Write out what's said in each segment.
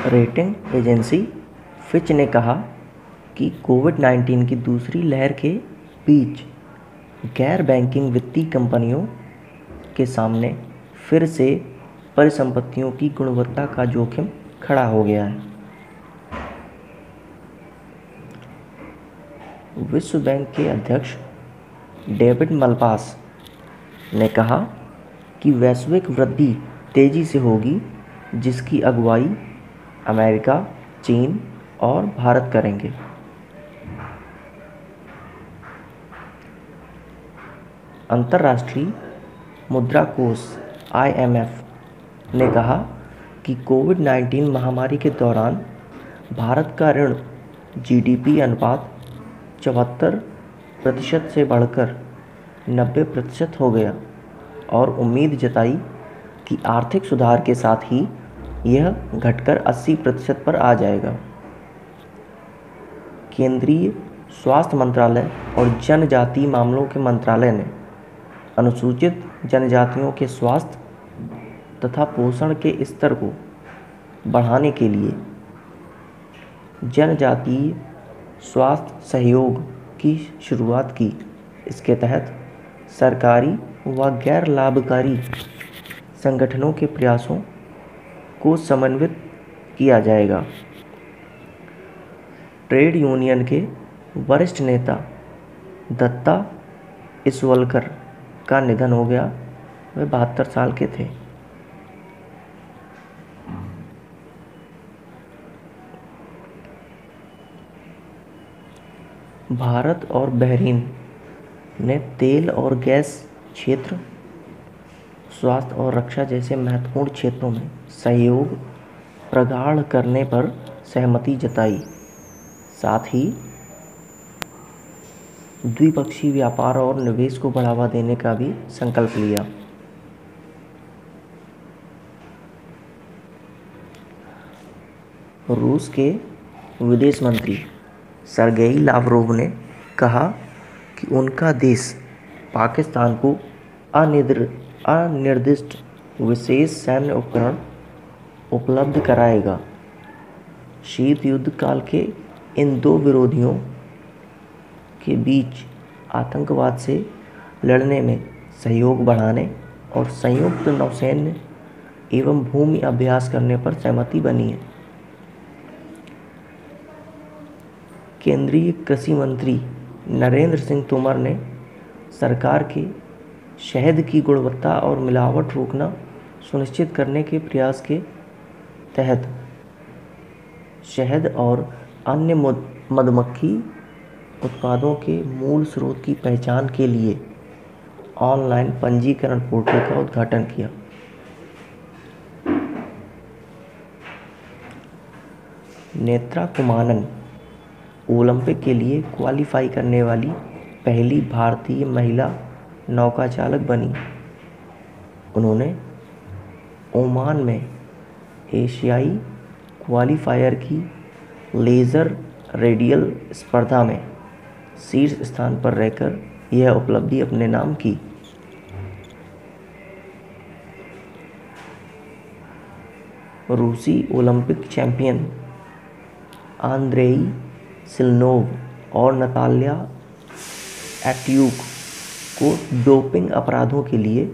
Rating agency Fitch ने कहा कि कोविड-19 की दूसरी लहर के बीच गैर बैंकिंग वित्तीय कंपनियों के सामने फिर से परिसंपत्तियों की गुणवत्ता का जोखिम खड़ा हो गया है। विश्व बैंक के अध्यक्ष डेविड मलपास ने कहा कि वैश्विक वृद्धि तेजी से होगी, जिसकी अगुवाई अमेरिका, चीन और भारत करेंगे। अंतर्राष्ट्रीय मुद्रा कोष (IMF) ने कहा कि कोविड-19 महामारी के दौरान भारत का ऋण जीडीपी अनुपात 74% से बढ़कर 90% हो गया और उम्मीद जताई कि आर्थिक सुधार के साथ ही यह घटकर 80% पर आ जाएगा। केंद्रीय स्वास्थ्य मंत्रालय और जनजातीय मामलों के मंत्रालय ने अनुसूचित जनजातियों के स्वास्थ्य तथा पोषण के स्तर को बढ़ाने के लिए जनजातीय स्वास्थ्य सहयोग की शुरुआत की। इसके तहत सरकारी व गैर लाभकारी संगठनों के प्रयासों को समन्वित किया जाएगा। ट्रेड यूनियन के वरिष्ठ नेता दत्ता इसवलकर का निधन हो गया। वे 72 साल के थे। भारत और बहरीन ने तेल और गैस क्षेत्र, स्वास्थ्य और रक्षा जैसे महत्वपूर्ण क्षेत्रों में सहयोग प्रगाढ़ करने पर सहमति जताई। साथ ही द्विपक्षीय व्यापार और निवेश को बढ़ावा देने का भी संकल्प लिया। रूस के विदेश मंत्री सर्गेई लावरोव ने कहा कि उनका देश पाकिस्तान को अनिर्दिष्ट विशेष सैन्य उपकरण उपलब्ध कराएगा। शीत युद्ध काल के इन दो विरोधियों के बीच आतंकवाद से लड़ने में सहयोग बढ़ाने और संयुक्त नौसैन्य एवं भूमि अभ्यास करने पर सहमति बनी है। केंद्रीय कृषि मंत्री नरेंद्र सिंह तोमर ने सरकार के शहद की गुणवत्ता और मिलावट रोकना सुनिश्चित करने के प्रयास के तहत शहद और अन्य मधुमक्खी उत्पादों के मूल स्रोत की पहचान के लिए ऑनलाइन पंजीकरण पोर्टल का उद्घाटन किया। नेत्रा कुमानन ओलंपिक के लिए क्वालिफाई करने वाली पहली भारतीय महिला नौका चालक बनी। उन्होंने ओमान में एशियाई क्वालीफायर की लेज़र रेडियल स्पर्धा में शीर्ष स्थान पर रहकर यह उपलब्धि अपने नाम की। रूसी ओलंपिक चैंपियन आंद्रेई सिलनोव और नताल्या एट्यूक को डोपिंग अपराधों के लिए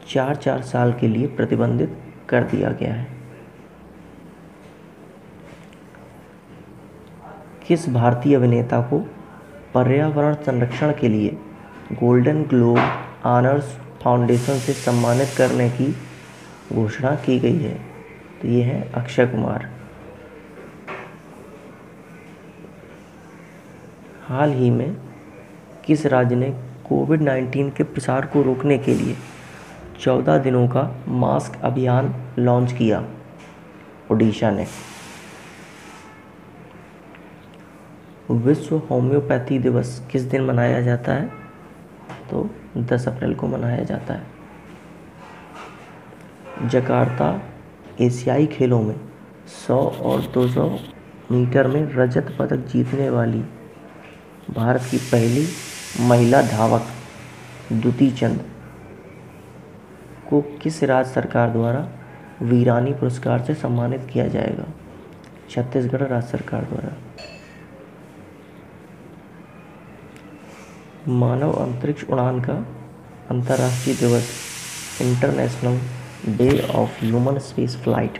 4 साल के लिए प्रतिबंधित कर दिया गया है। किस भारतीय अभिनेता को पर्यावरण संरक्षण के लिए गोल्डन ग्लोब ऑनर्स फाउंडेशन से सम्मानित करने की घोषणा की गई है? तो ये है अक्षय कुमार। हाल ही में किस राज्य ने कोविड-19 के प्रसार को रोकने के लिए 14 दिनों का मास्क अभियान लॉन्च किया? ओडिशा ने। विश्व होम्योपैथी दिवस किस दिन मनाया जाता है? तो 10 अप्रैल को मनाया जाता है। जकार्ता एशियाई खेलों में 100 और 200 मीटर में रजत पदक जीतने वाली भारत की पहली महिला धावक द्युति चंद को किस राज्य सरकार द्वारा वीरानी पुरस्कार से सम्मानित किया जाएगा? छत्तीसगढ़ राज्य सरकार द्वारा। मानव अंतरिक्ष उड़ान का अंतर्राष्ट्रीय दिवस, international day of human space flight,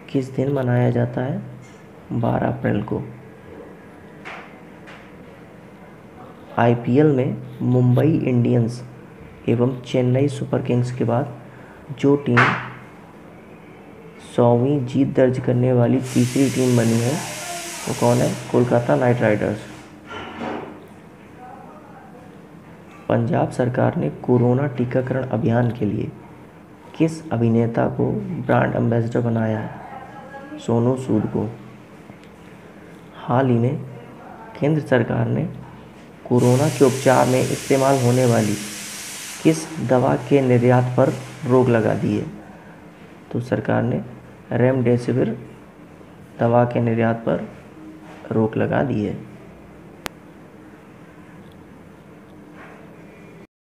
किस दिन मनाया जाता है? 12 अप्रैल को। आईपीएल में मुंबई इंडियंस एवं चेन्नई सुपर किंग्स के बाद जो टीम 100वीं जीत दर्ज करने वाली तीसरी टीम बनी है वो कौन है? Kolkata night Riders. पंजाब सरकार ने कोरोना टीकाकरण अभियान के लिए किस अभिनेता को ब्रांड एम्बेसडर बनाया है? सोनू सूद को। हाल ही में केंद्र सरकार ने कोरोना के उपचार में इस्तेमाल होने वाली किस दवा के निर्यात पर रोक लगा दी है? तो सरकार ने रेमडेसिविर दवा के निर्यात पर रोक लगा दी है।